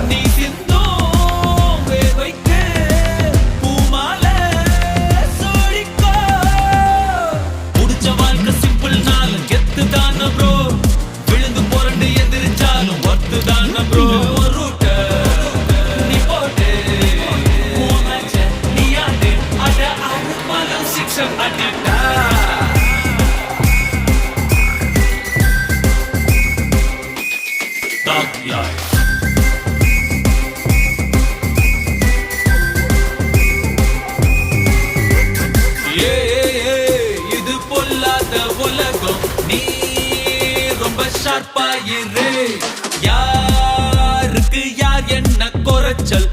நீ சிந்தும் வேர்வைக்கு பூமாலை சூடிக்கோ. முடிச்ச வாழ்க்கை சிம்பிள் நாள் கெத்து தான ப்ரோ. விழுந்து புரண்டு எந்திரிச்சாலும் ஒர்த்து தான ப்ரோ. இது பொல்லாத உலகம், நீ ரொம்ப ஷார்ப்பாயிரு. யாருக்கு யார் என்ன குறைச்சல்